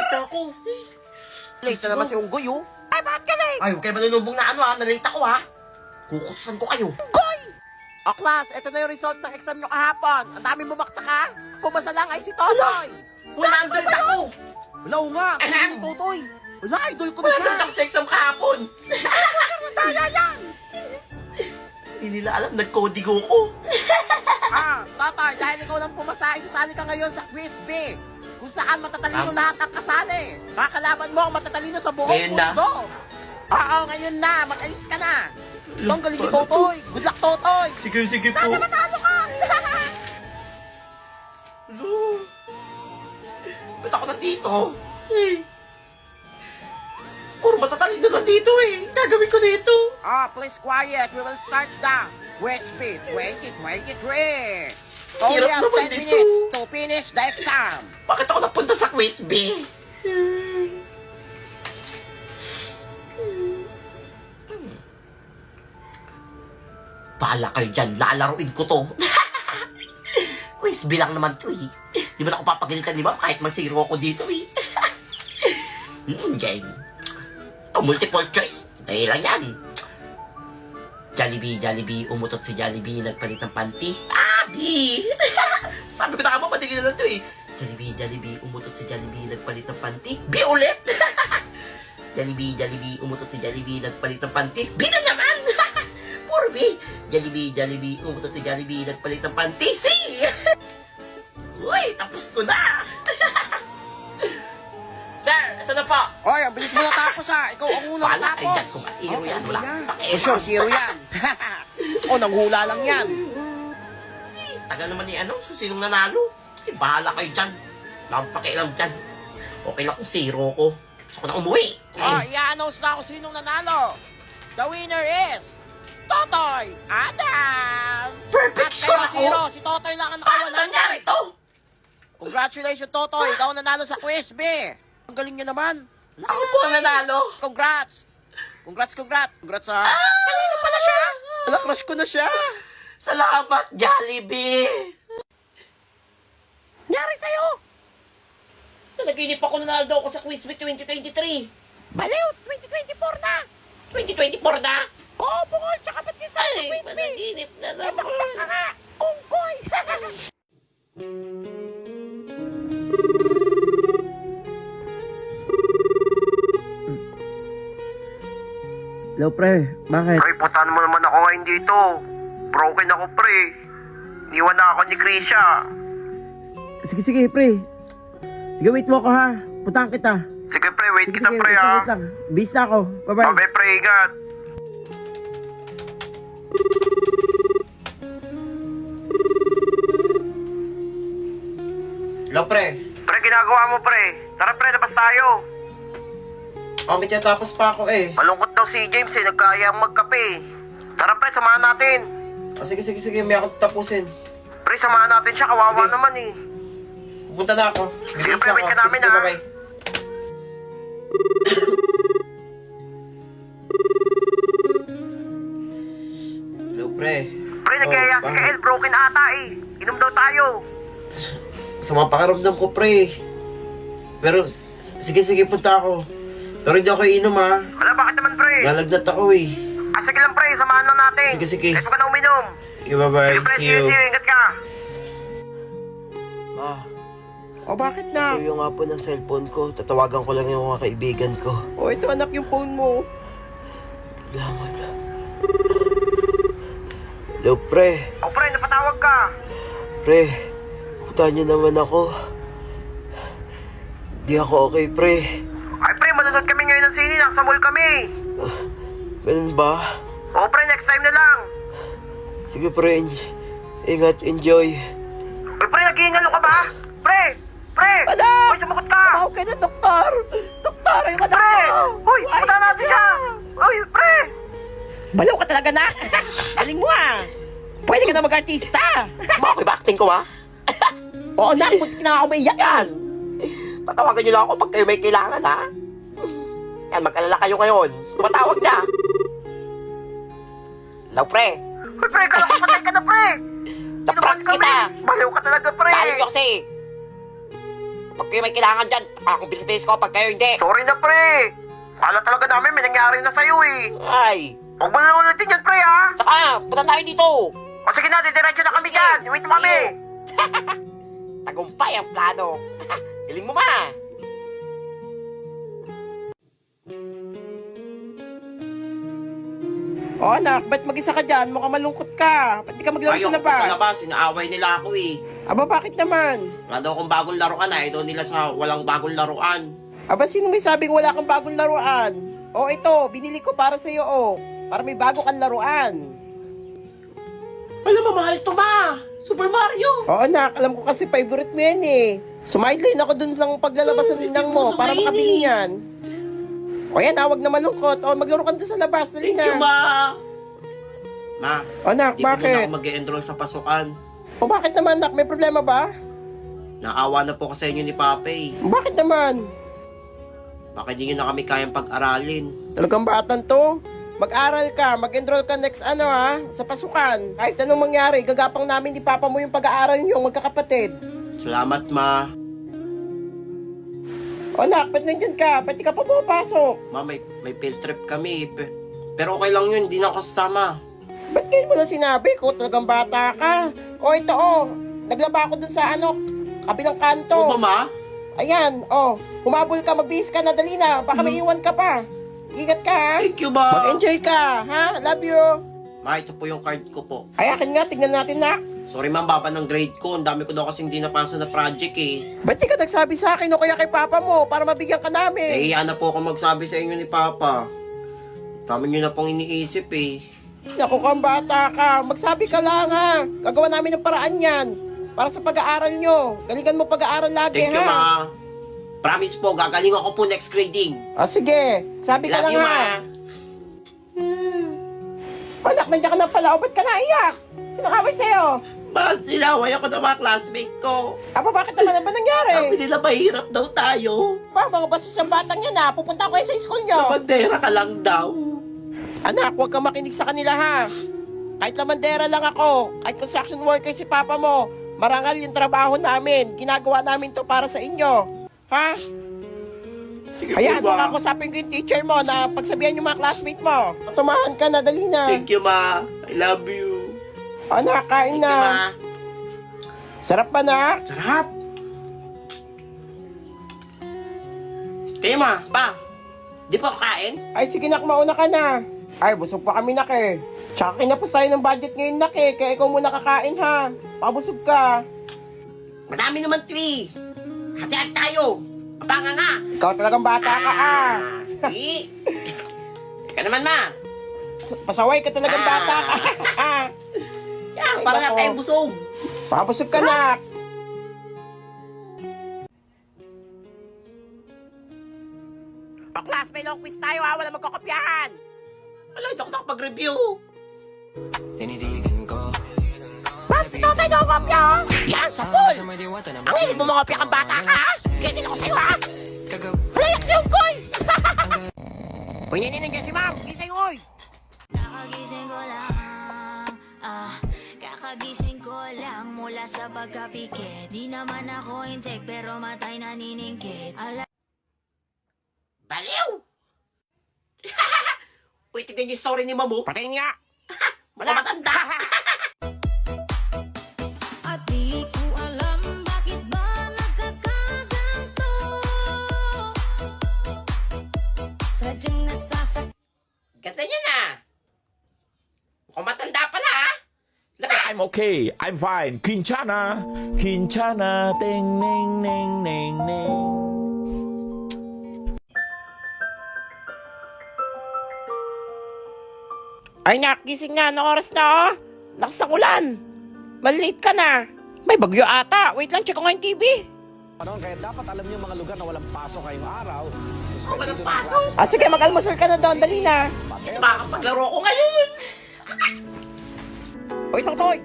Late ako. Late na naman si Unggoy, oh. Ay, bakit ka late? Ay, huwag kayo manunumbong na ano ha. Nalate ako ha. Kukutusan ko kayo. O, class, ito na yung result ng exam nyo kahapon. Ang dami bumaksak, ha? Pumasa lang ay si Totoy. 100 ako. Wala, o nga. Wala ni Totoy. Wala, idol ko na 100 siya. ako sa exam kahapon. Daya yan. Hindi nila alam, nag-codigo ko. Totoy, dahil ikaw lang pumasa, isasali ka ngayon sa quiz B. Kung saan matatalino lahat ang kasali. Kakalaban mo ang matatalino sa buong Ngayon na? mundo. Oo, ngayon na. Mag-ayos ka na. Ang galing ni Totoy. Good luck, Totoy. Sige po. Sana matalo ka. Hello? Ba't ako nandito? Eh. Puro matatalino nandito eh. Gagawin ko dito. Please quiet. We will start the quiz B 2023. Hirap Only have naman 10 dito. minutes to finish the exam. Bakit ako napunta sa quiz B? Bahala kayo dyan, lalaruin ko to. Quiz B lang naman to eh. Di ba ako papagalitan ni ma'am kahit mag-zero ako dito eh. Game. Ito, multiple choice. Dahil lang yan. Jollibee, umutot si Jollibee, nagpalit ng panty. Abi! Sabi ko na ka mo, madali na lang to eh. Jollibee, umutot si Jollibee, nagpalit ng panty. B ulit! Jollibee, umutot si Jollibee, nagpalit ng panty. B na naman! Puro B! Jollibee, umutot si Jollibee, nagpalit ng panty. C! Uy, tapos ko na! Sir, ito na po. Oy, ang bilis mo natapos, ha. Ikaw ang unang Bahala kayo dyan natapos. kung masiro yan. Wala akong Oh, pakialam. sure, zero yan. Nanghula lang yan. Tagal naman ni ano, so sinong nanalo? Eh, bahala kayo dyan. Wala akong pakialam dyan. Okay lang kung zero ko. Gusto ko na umuwi. I-announce na ako sinong nanalo. The winner is Totoy Adams. Perfect At score kayo ako. zero, si Totoy lang ang Paano nakawalan. nangyari to? Congratulations, Totoy. Ikaw ang nanalo sa quiz B. Ang galing niya naman. Ako po ang nanalo. Congrats. Congrats, sa... Kanina pala siya. Ala, crush ko na siya. Salamat, Jollibee. Nangyari sa'yo? Nanaginip ako nanalo ako sa Quiz Week 2023. Baliw, 2024 na. 2024 na. Oo, bungol, tsaka ba't isa sa Ay, quiz B? panaginip na naman. Baksak ka nga. Ungkoy. Hello, pre. Bakit? Pre, puntahan mo naman ako ngayon dito. Broken ako, pre. Niwan na ako ni Krisha. Sige, pre. Sige, wait mo ako, ha. Putahan kita. Sige, pre, wait kita, pre, wait ha. lang. Bis na ako. Bye-bye. Bye, pre, ingat. Hello, pre. Pre, ginagawa mo, pre. Tara, pre, labas tayo. May tinatapos pa ako eh. Malungkot daw si James, eh. Nagkayang magkape. Tara, pre, samahan natin. Sige. May akong tapusin. Pre, samahan natin siya. Kawawa Sige. naman, eh. Pupunta na ako. Sige, Bilis pre, lang wait ako. ka namin, Sige, ha. bye-bye. Hello, pre. Pre, nagkaya si bakit? Kael. Broken ata, eh. Inom daw tayo. Sama pakaramdam ko, pre. Pero, sige, punta ako. Pero hindi ako iinom, ha. Wala, bakit naman, pre? Lalagnat ako, eh. Sige lang, pre. Samahan lang natin. Sige. Kahit huwag ka na uminom. Okay, bye-bye. Sige, pre. See you. Ingat ka. Bakit na? So yung nga po ng cellphone ko, tatawagan ko lang yung mga kaibigan ko. Ito anak yung phone mo. Salamat. Hello, pre. O, pre, napatawag ka. Pre, putahan niyo naman ako. Di ako okay, pre. Ay, pre, manonood kami ngayon ng sine. Nasa mall kami. Ganun ba? O, pre, next time na lang. Sige, pre. Ingat, enjoy. Uy, pre, nag-iingalo ka ba? Pre! Anak! Uy, sumagot ka! Tumawag ka na, doktor! Doktor, yung anak Pre! ko! Uy, punta natin siya! Uy, pre! Balaw ka talaga na! Galing mo ah! Pwede ka na mag-artista! Bakit ba acting ko ha? Oo na, buti na ako maiyak yan! Tatawagan niyo lang ako pag kayo may kailangan ha? Yan, mag-alala kayo ngayon. Tumatawag na. Hello, pre. Uy, pre, patay ka na, pre! Naprank kita. Baliw ka talaga, pre! Dahil nyo kasi. Pag kayo may kailangan dyan, akong bilis-bilis ko pag kayo hindi. Sorry na, pre. Kala talaga namin may nangyari na sa'yo eh. Ay, Huwag mo na ulitin yan, pre, ha? saka, punta tayo dito. O sige na, didiretso na kami dyan. Wait mo kami. Tagumpay ang plano. Galing mo, ma. Oh anak, ba't mag-isa ka dyan? Mukhang malungkot ka. Ba't di ka maglaro sa Ayoko labas? sa labas, inaaway nila ako eh. Aba, bakit naman? Wala daw akong bagong laruan, ayaw daw nila sa walang bagong laruan. Aba, sino may sabing wala kang bagong laruan? Oh, ito, binili ko para sa'yo, oh. Para may bago kang laruan. Alam mo, mahal to, ma! Super Mario! Oo anak, alam ko kasi favorite mo yan eh. Sumideline ako dun sa paglalabas ng ninang mo Busog para na yun makabili eh. yan. O yan, huwag na malungkot. O, maglaro ka dun sa labas. Dali Thank you, na. ma! Ma, O anak, di po muna bakit? ako mag-enroll sa pasukan. O bakit naman anak, may problema ba? Naawa na po ko sa inyo ni Papa eh. Bakit naman? Baka di nyo na kami kayang pag-aralin. Talagang batan to. Mag-aral ka, mag-enroll ka next sa pasukan. Kahit anong mangyari, gagapang namin ni Papa mo yung pag-aaral niyo, magkakapatid. Salamat, ma. O anak, ba't nandyan ka? Ba't di ka pa pumapasok? Ma, may field trip kami. Pero okay lang yun, di na ako sasama. Ba't ngayon mo lang sinabi ko? Talagang bata ka. O ito naglaba ako dun sa kabilang kanto. Oo ba, ma? Ayan, humabol ka, magbihis ka na, dali na. Baka may iwan ka pa. Ingat ka, ha? Thank you, ma. Mag-enjoy ka, ha? Love you. Ma, ito po yung card ko po. Ay, akin nga, tignan natin na. Sorry, ma'am, baba ng grade ko. Ang dami ko daw kasing di napasa na project eh. Ba't di ka nagsabi sa akin o kaya kay Papa mo para mabigyan ka namin? Nahiya na po ako magsabi sa inyo ni Papa. Dami nyo na pong iniisip eh. Naku kang bata ka, magsabi ka lang ha. Gagawa namin ng paraan yan. Para sa pag-aaral nyo. Galingan mo pag-aaral lagi Thank you, ha. ma. Promise po, gagaling ako po next grading. Sige, sabi ka Love lang you, ha. ma. Anak, nandiyan ka na pala. O ba't ka naiyak? Sino kaway sa'yo? Ma, sinaway ako ng mga classmate ko. Aba, bakit naman? Ano ba nangyari? Sabi nila mahirap daw tayo. Pa, mga bastos ng batang yan ha. Pupunta ko sa school nyo. Bandera ka lang daw. Anak, huwag kang makinig sa kanila ha. Kahit lamandera lang ako, kahit construction worker si Papa mo, marangal yung trabaho namin. Ginagawa namin to para sa inyo. Ha? Sige Hayaan po, mo ma. nga kusapin ko yung teacher mo na pagsabihan yung mga classmate mo. Matumahan ka na, dali na. Thank you, ma. I love you. Anak, kain Thank you, na. ma. Sarap pa na. Sarap. Kayo, ma. Pa. Di pa kain? Ay, sige nak, mauna ka na. Ay, busog pa kami nak eh. Tsaka kinapos tayo ng budget ngayon nak eh. Kaya ikaw muna kakain ha. Pabusog ka. Madami naman, Twi. Hati-hati tayo. Kapanga nga. Ikaw talagang bata ka ah. Ika naman, ma. Pasaway ka talagang bata ka. Yan, para na nako. tayo busog. Pabusog ka nak. O class, may long quiz tayo ha. Wala magkakopyahan. Wala, hindi ako nakapag-review. Brad, si Totoy daw kopya. Yan, sa pool. Ang hilig mo makopya kang bata ka ha. Kaya din ako sa'yo ha. Halayak si Ungkoy. Uy, nandiyan si ma'am. Gising, oy. Kakagising ko lang, kakagising ko lang mula sa pagkapikit. Di naman ako intek pero matay naniningkit. Baliw! Uy, tignan yung story ni Mamo. Patayin nga. Wala matanda. At di ko alam bakit ba nagkakaganto. Sadyang nasasak. Ganda niya na. Mukhang matanda pala, ha? I'm okay. I'm fine. Quinchana. Quinchana. Ting, ning, ning, ning, ning. Ay nak, gising na. Anong oras na oh? Lakas ng ulan. Malate ka na. May bagyo ata. Wait lang, check ko nga yung TV. Kaya dapat alam niyo mga lugar na walang pasok ngayong araw. Walang pasok. Sige, mag-almusal ka na doon. Dali na. Mas makakapaglaro ko ngayon. Uy, Totoy.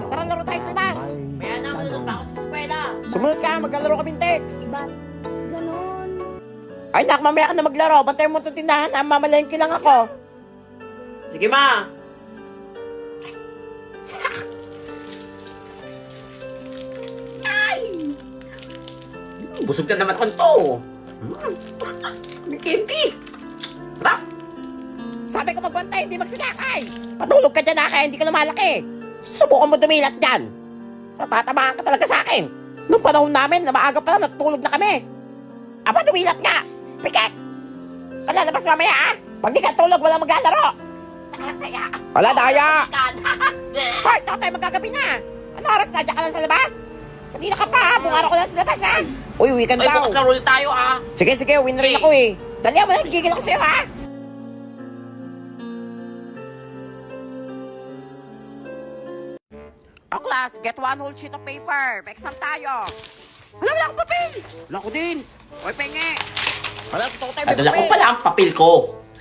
Tara, laro tayo sa labas. Maya na, manunod pa ako sa eskwela. Sumunod ka. Maglalaro kaming text. Ay nak, mamaya ka na maglaro. Bantayan mo itong tindahan. Mamalengke lang ako. Sige, ma. Busog ka naman kon to. May candy. Sarap. Sabi ko magbantay, hindi magsinakay. Patulog ka dyan, kaya hindi ka lumalaki. Subukan mo dumilat dyan. Tatamaan ka talaga sa akin. Nung panahon namin, na maaga pa lang, natutulog na kami. Aba, dumilat nga. Pikit. Palalabas mamaya, ha? Pag di ka tulog, walang maglalaro. Tataya. Wala, daya. Hoy, tatay, magkagabi na. Ano oras na? Diyan ka lang sa labas? Kanina ka pa, ha? Bungara ko lang sa labas, ha? Uy, weekend Ay, daw. bukas laro ulit tayo, ah. Sige, uwi na rin ako, eh. Dali, wala, gigil ako sa'yo, ha? Oh, class, get one whole sheet of paper. May exam tayo. Wala akong papel. Wala ko din. Hoy, penge. Wala, Totoy, may Adala ko papel. pala ang papel ko.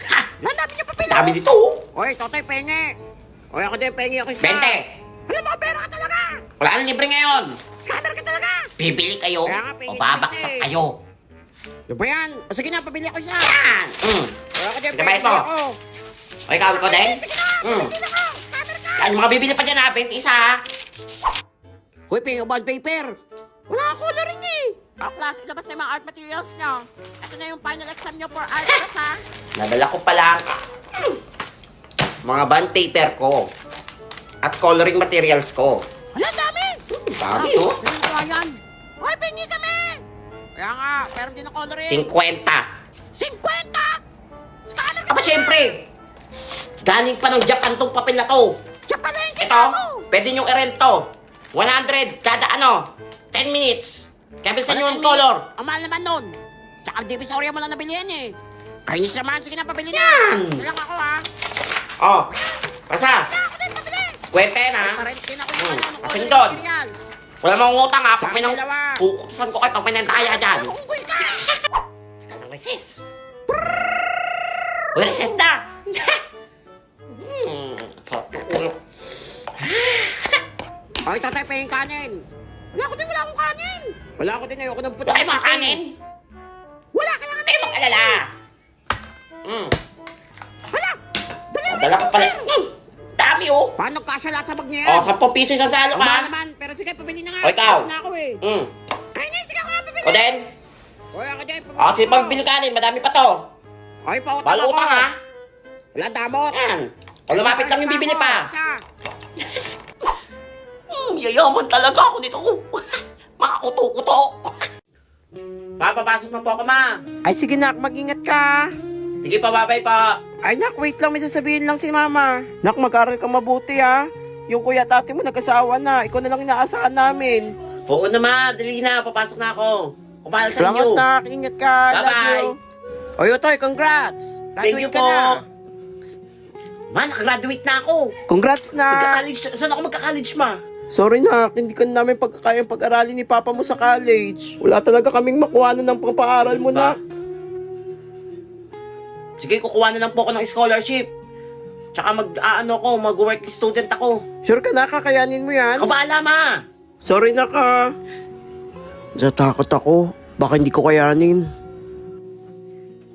Ha! Ang dami niya papel. Dami oh. dito, oh. Hoy, Totoy, penge. Hoy, ako din, penge ako isa. 20. Wala, mga pera ka talaga. Wala nang libre ngayon. Scammer ka talaga. Bibili kayo Kaya nga, o pingin babaksak namin eh. kayo. Ano ba yan? O, sige na, pabili ako isa. Yan! Hoy, ako din, Pinabayad penge mo. ako. O ikaw ko din? Sige na, pabili ako. Scammer ka. Yan, yung mga bibili pa dyan ha, 20 isa ha. Hoy, penge, bond paper. Wala ako na rin eh. Oh, class, ilabas na yung mga art materials nyo. Ito na yung final exam nyo for art class, ha? Nadala ko pala ang mga bond paper ko at coloring materials ko. Wala, dami! Dami, oh. Sige ko yan. Hoy, pingi kami! Kaya nga, meron din ako na rin. 50. 50! Scammer ka Aba, syempre. Galing pa ng Japan tong papel na to. Siya pala yung Ito, kita mo! pwede nyong i-rent to. 100 kada 10 minutes. Kaya bilsan nyo yung color. Ang mahal naman nun. Tsaka divisoria mo lang nabili yan eh. Kainis naman, sige na, pabili na. Yan. Ito lang ako, ha? Oh, pasa. Kaya ako din, pabili. Kwenta yan ha. Parent din ako yung ano, Asan coloring doon? materials. Wala mong utang ha. Pag Sa may nang dalawa. kukutusan ko kayo pag may nandaya dyan. Unggoy ka! Ka ng recess. Uy, recess na. Sarap ng ulo. Hoy, tatay, pahing kanin. Wala ko din, wala akong kanin. Wala ko din, ayoko ng puti. Wala kayong mga kanin. Wala, kailangan Tayo mag-alala. Wala! Dali, Dala ko pala. Dami oh. Paano kasya lahat sa bag niya Oh, yan? 10 piso isang salo Mahal ka. naman, pero sige, pabili na nga. O, ikaw. Pagod na ako eh. Ay, hindi, sige ako nga pabili. O din. Hoy, ako din, pabili. O, sige ako. pambili kanin. Madami pa to. Hoy, pautang Balo ako. utang ha. Wala, damot. Yan. O lumapit lang yung bibili pa. Isa. Yayaman talaga ako nito. Mga kuto-kuto. Papapasok na po ako, ma. Ay, sige nak, mag-ingat ka. Sige pa, babay pa. Ay nak, wait lang, may sasabihin lang si mama. Nak, mag-aral ka mabuti ha. Yung kuya at ate mo nag-asawa na. Ikaw na lang inaasahan namin. Oo na, ma. Dali na. Papasok na ako. Kumagal sa Salamat inyo. nak, ingat ka. Love Bye-bye. you. Oy, Otoy, congrats. Thank you Graduate ka po. na. Ma, nakagraduate na ako. Congrats na. Magka-college. Saan ako magka-college, ma? Sorry nak, hindi ka namin pagkakayang pag-aralin ni papa mo sa college. Wala talaga kaming makuha ng pang-paaral mo Ba? na. Sige, kukuha na lang po ako ng scholarship. Tsaka mag-work student ako. Sure ka na, kakayanin mo yan? Ako bahala, ma. Sorry na ka. Natakot ako. Baka hindi ko kayanin.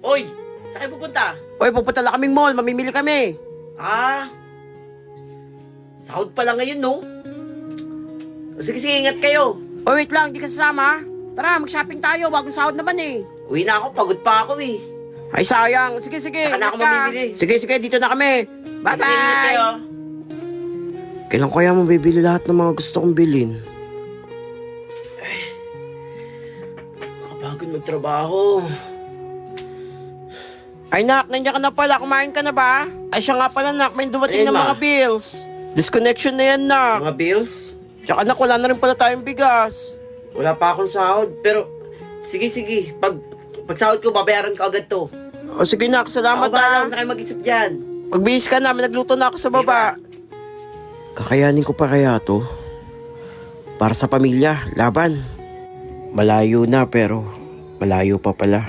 Oy, saan kayo pupunta? Oy, pupunta lang kaming mall. Mamimili kami. Ah, sahod pa lang ngayon, no? Sige, ingat kayo. Oy, wait lang, di ka sasama. Tara, mag-shopping tayo. Bagong sahod naman eh. Uwi na ako, pagod pa ako eh. Ay, sayang. Sige, Saka na ingat ako ka. mamimili. Sige, dito na kami. Ingat Bye-bye. kayo. Kailan kaya mo bibili lahat ng mga gusto kong bilhin? Kapagod magtrabaho. Ay nak, nandiyan ka na pala. Kumain ka na ba? Ay siya nga pala nak, may dumating Ayun, ng ma. mga bills. Disconnection na yan nak. Mga bills? Tsaka nak, wala na rin pala tayong bigas. Wala pa akong sahod, pero sige. Pag sahod ko, babayaran ko agad to. O sige nak, salamat Ako bahala, ha. huwag na kayo mag-isip dyan. Magbihis ka na, may nagluto na ako sa baba. Kakayanin ko pa kaya to? Para sa pamilya, laban. Malayo na pero malayo pa pala.